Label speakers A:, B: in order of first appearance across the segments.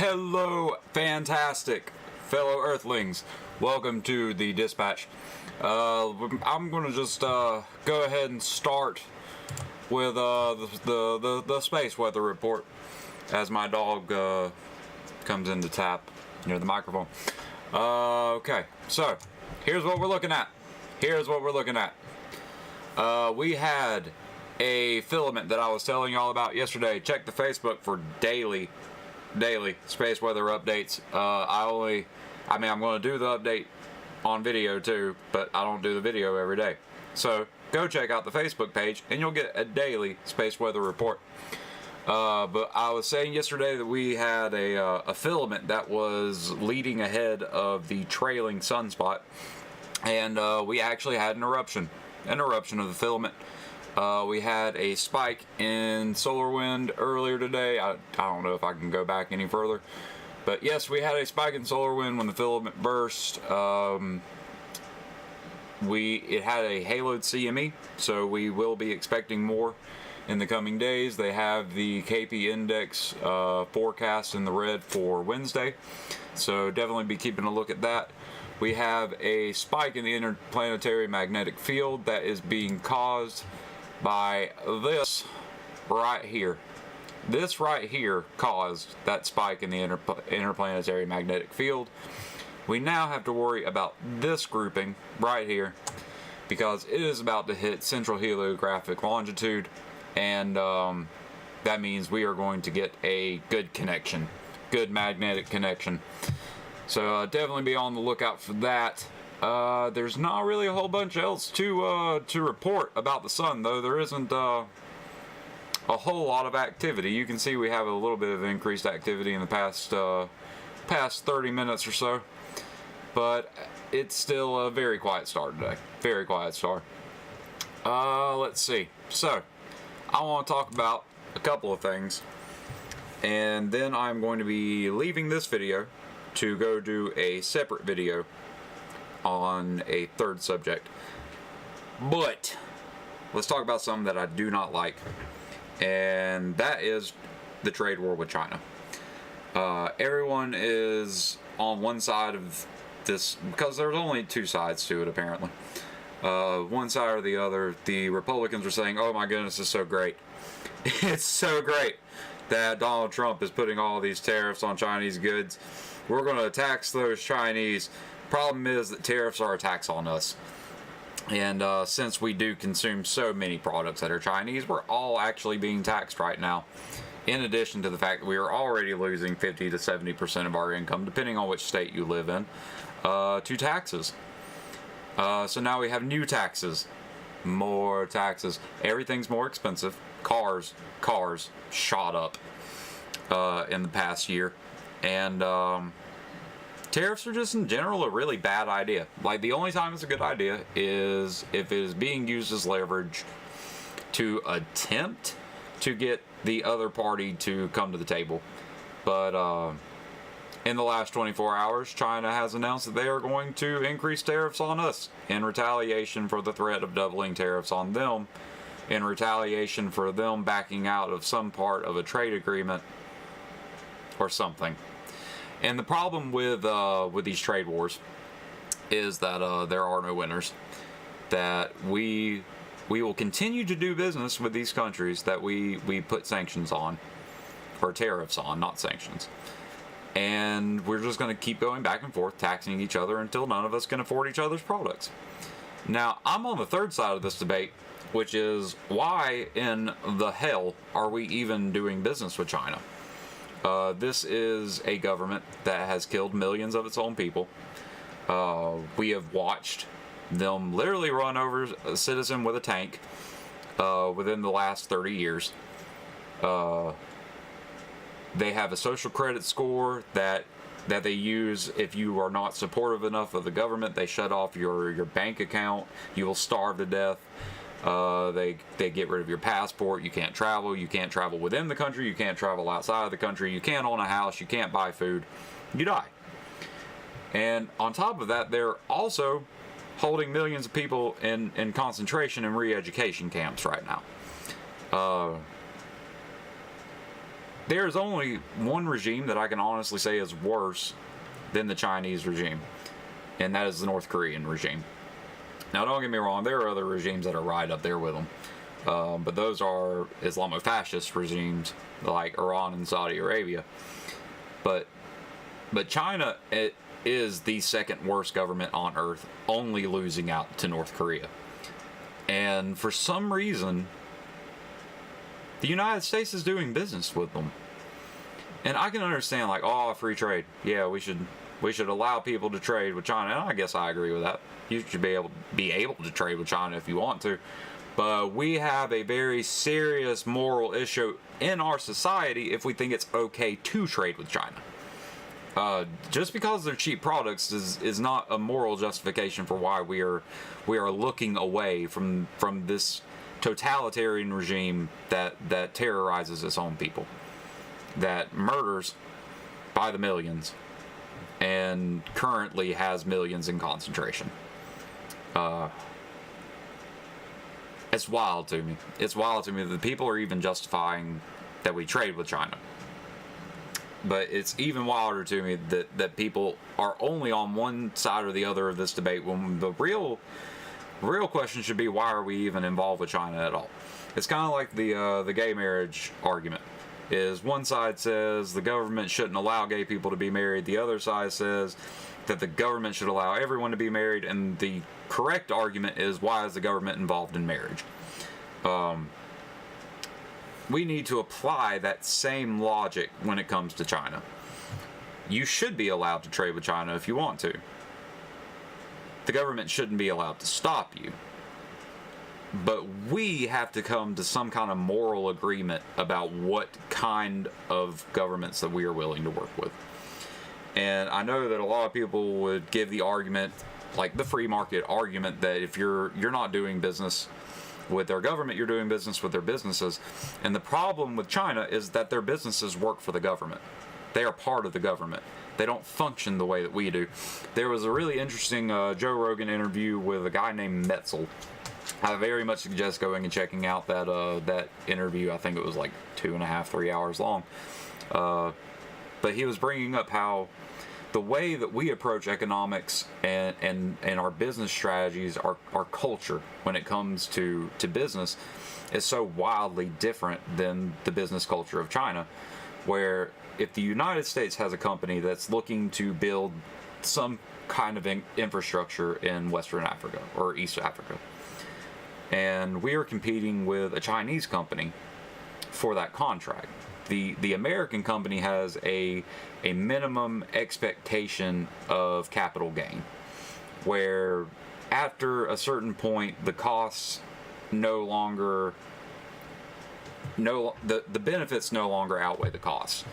A: Hello, fantastic fellow Earthlings. Welcome to the dispatch. I'm going to just go ahead and start with the space weather report as my dog comes in to tap near the microphone. Okay, so here's what we're looking at. We had a filament that I was telling y'all about yesterday. Check the Facebook for daily space weather updates. I'm going to do the update on video too, but I don't do the video every day. So go check out the Facebook page and you'll get a daily space weather report. But I was saying yesterday that we had a filament that was leading ahead of the trailing sunspot, and we actually had an eruption of the filament. We had a spike in solar wind earlier today. I don't know if I can go back any further, but yes, we had a spike in solar wind when the filament burst. It had a haloed CME, so we will be expecting more in the coming days. They have the KP index forecast in the red for Wednesday, so definitely be keeping a look at that. We have a spike in the interplanetary magnetic field that is being caused by this right here. This right here caused that spike in the interplanetary magnetic field. We now have to worry about this grouping right here because it is about to hit central heliographic longitude, and that means we are going to get a good connection, good magnetic connection. So definitely be on the lookout for that. There's not really a whole bunch else to report about the sun, though. There isn't a whole lot of activity. You can see we have a little bit of increased activity in the past 30 minutes or so, but it's still a very quiet star today. Very quiet star. Let's see. So I want to talk about a couple of things, and then I'm going to be leaving this video to go do a separate video on a third subject. But let's talk about something that I do not like, and that is the trade war with China. Everyone is on one side of this because there's only two sides to it apparently. One side or the other. The Republicans are saying, oh my goodness, it's so great. It's so great that Donald Trump is putting all these tariffs on Chinese goods. We're going to tax those Chinese. Problem is that tariffs are a tax on us. And since we do consume so many products that are Chinese, we're all actually being taxed right now. In addition to the fact that we are already losing 50 to 70% of our income, depending on which state you live in, to taxes. So now we have new taxes. More taxes. Everything's more expensive. Cars shot up in the past year. And tariffs are just in general a really bad idea. Like, the only time it's a good idea is if it is being used as leverage to attempt to get the other party to come to the table. But in the last 24 hours, China has announced that they are going to increase tariffs on us in retaliation for the threat of doubling tariffs on them, in retaliation for them backing out of some part of a trade agreement or something. And the problem with these trade wars is that there are no winners. That we will continue to do business with these countries that we put sanctions on, or tariffs on, not sanctions. And we're just going to keep going back and forth, taxing each other until none of us can afford each other's products. Now, I'm on the third side of this debate, which is why in the hell are we even doing business with China? This is a government that has killed millions of its own people. We have watched them literally run over a citizen with a tank within the last 30 years. They have a social credit score that they use. If you are not supportive enough of the government, they shut off your bank account. You will starve to death. They get rid of your passport. You can't travel. You can't travel within the country. You can't travel outside of the country. You can't own a house. You can't buy food. You die. And on top of that, they're also holding millions of people in concentration and re-education camps right now. there's only one regime that I can honestly say is worse than the Chinese regime, and that is the North Korean regime. Now, don't get me wrong, there are other regimes that are right up there with them, but those are Islamofascist regimes like Iran and Saudi Arabia. But China, it is the second worst government on earth, only losing out to North Korea. And for some reason, the United States is doing business with them. And I can understand, like, oh, free trade. Yeah, we should allow people to trade with China. And I guess I agree with that. You should be able to trade with China if you want to. But we have a very serious moral issue in our society if we think it's okay to trade with China. Just because they're cheap products is not a moral justification for why we are looking away from this totalitarian regime that terrorizes its own people, that murders by the millions, and currently has millions in concentration. It's wild to me. It's wild to me that people are even justifying that we trade with China. But it's even wilder to me that people are only on one side or the other of this debate, when the real question should be, why are we even involved with China at all? It's kind of like the gay marriage argument. Is one side says the government shouldn't allow gay people to be married, the other side says that the government should allow everyone to be married, and the correct argument is, why is the government involved in marriage? We need to apply that same logic when it comes to China. You should be allowed to trade with China if you want to. The government shouldn't be allowed to stop you. But we have to come to some kind of moral agreement about what kind of governments that we are willing to work with. And I know that a lot of people would give the argument, like the free market argument, that if you're not doing business with their government, you're doing business with their businesses. And the problem with China is that their businesses work for the government. They are part of the government. They don't function the way that we do. There was a really interesting Joe Rogan interview with a guy named Metzel. I very much suggest going and checking out that interview. I think it was like 2.5, 3 hours long. But he was bringing up how the way that we approach economics and our business strategies, our culture when it comes to business, is so wildly different than the business culture of China, where if the United States has a company that's looking to build some kind of infrastructure in Western Africa or East Africa, and we are competing with a Chinese company for that contract, the American company has a minimum expectation of capital gain, where after a certain point the costs the benefits no longer outweigh the costs,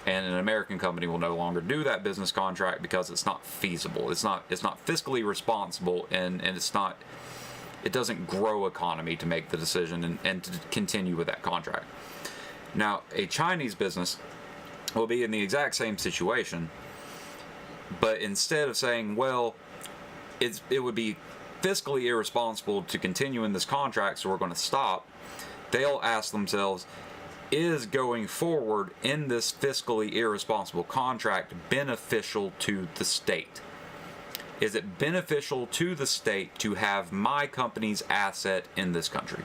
A: and an American company will no longer do that business contract because it's not feasible, it's not fiscally responsible, and it doesn't grow economy to make the decision and to continue with that contract. Now, a Chinese business will be in the exact same situation, but instead of saying, well, it would be fiscally irresponsible to continue in this contract, so we're going to stop, they'll ask themselves, is going forward in this fiscally irresponsible contract beneficial to the state? Is it beneficial to the state to have my company's asset in this country?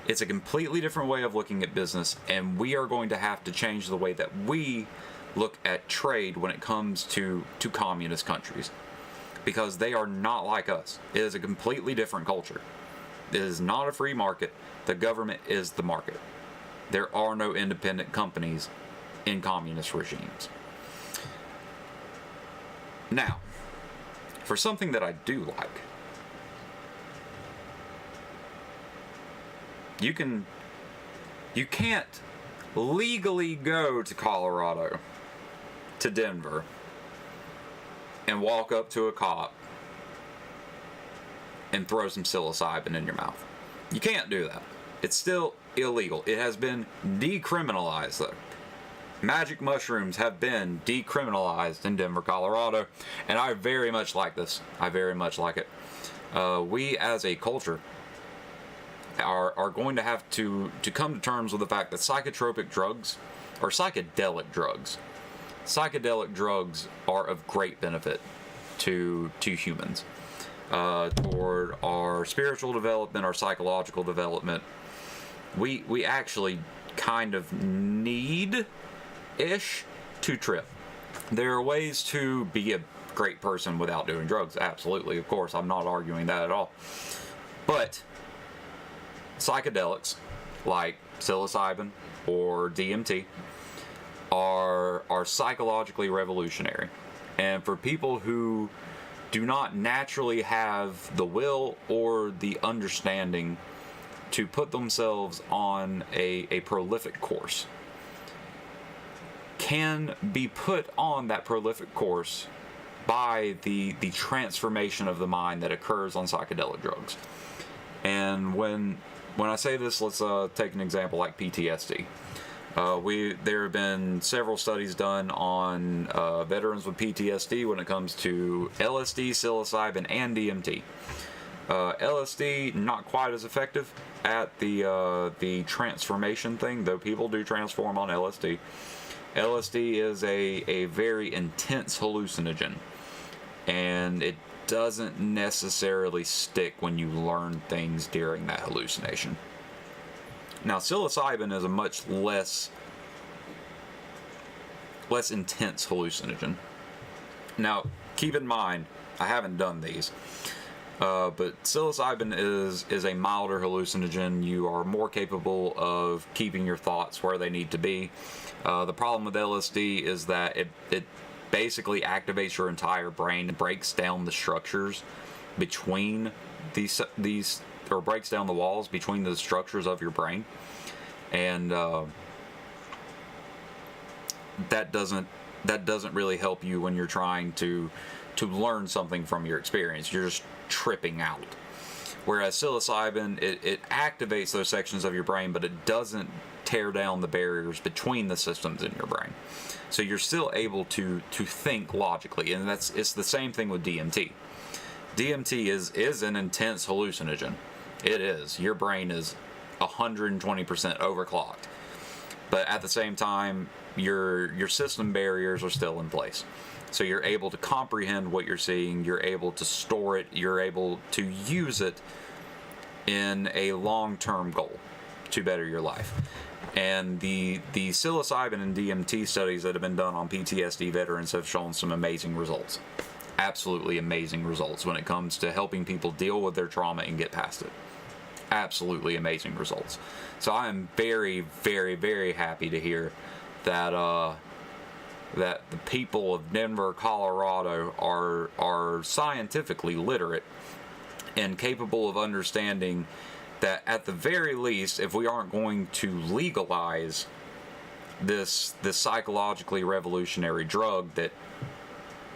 A: It's a completely different way of looking at business, and we are going to have to change the way that we look at trade when it comes to communist countries, because they are not like us. It is a completely different culture. It is not a free market. The government is the market. There are no independent companies in communist regimes. Now, for something that I do like, you can't legally go to Colorado, to Denver, and walk up to a cop and throw some psilocybin in your mouth. You can't do that. It's still illegal. It has been decriminalized, though. Magic mushrooms have been decriminalized in Denver, Colorado, and I very much like this. I very much like it. We as a culture are going to have to come to terms with the fact that psychotropic drugs are psychedelic drugs. Psychedelic drugs are of great benefit to humans, toward our spiritual development, our psychological development. We actually kind of need-ish to trip. There are ways to be a great person without doing drugs, absolutely, of course, I'm not arguing that at all. But psychedelics like psilocybin or DMT are psychologically revolutionary. And for people who do not naturally have the will or the understanding to put themselves on a prolific course, can be put on that prolific course by the transformation of the mind that occurs on psychedelic drugs. And when I say this, let's take an example like PTSD. There have been several studies done on veterans with PTSD when it comes to LSD, psilocybin, and DMT. LSD not quite as effective at the transformation thing, though people do transform on LSD. LSD is a very intense hallucinogen, and it doesn't necessarily stick when you learn things during that hallucination. Now, psilocybin is a much less intense hallucinogen. Now, keep in mind, I haven't done these, but psilocybin is a milder hallucinogen. You are more capable of keeping your thoughts where they need to be. The problem with LSD is that it basically activates your entire brain and breaks down the structures between these or breaks down the walls between the structures of your brain, and that doesn't really help you when you're trying to learn something from your experience. You're just tripping out. Whereas psilocybin, it activates those sections of your brain, but it doesn't tear down the barriers between the systems in your brain. So you're still able to think logically, and it's the same thing with DMT. DMT is an intense hallucinogen. It is. Your brain is 120% overclocked. But at the same time, your system barriers are still in place. So you're able to comprehend what you're seeing, you're able to store it, you're able to use it in a long-term goal to better your life. And the psilocybin and DMT studies that have been done on PTSD veterans have shown some amazing results. Absolutely amazing results when it comes to helping people deal with their trauma and get past it. Absolutely amazing results. So I am very, very, very happy to hear that that the people of Denver, Colorado are scientifically literate and capable of understanding that at the very least, if we aren't going to legalize this psychologically revolutionary drug that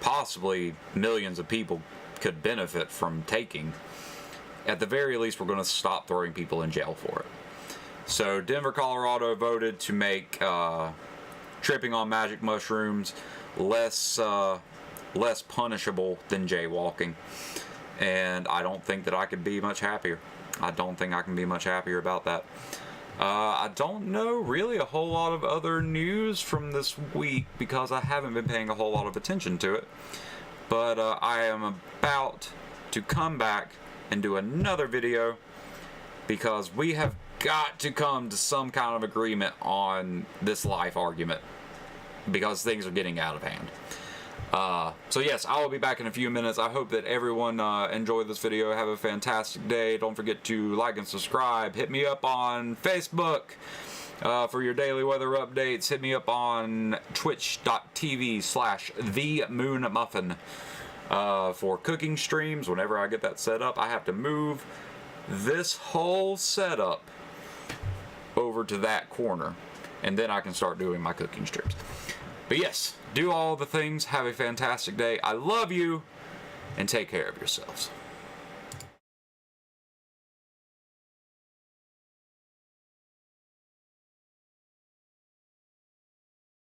A: possibly millions of people could benefit from taking, at the very least we're going to stop throwing people in jail for it. So Denver, Colorado voted to make tripping on magic mushrooms less punishable than jaywalking, and I don't think that I could be much happier. I don't think I can be much happier about that. I don't know really a whole lot of other news from this week because I haven't been paying a whole lot of attention to it. But I am about to come back and do another video because we have got to come to some kind of agreement on this life argument because things are getting out of hand. So yes, I will be back in a few minutes. I hope that everyone enjoyed this video. Have a fantastic day. Don't forget to like and subscribe. Hit me up on Facebook for your daily weather updates. Hit me up on twitch.tv/themoonmuffin for cooking streams. Whenever I get that set up, I have to move this whole setup over to that corner, and then I can start doing my cooking streams. But yes, do all the things. Have a fantastic day. I love you, and take care of yourselves.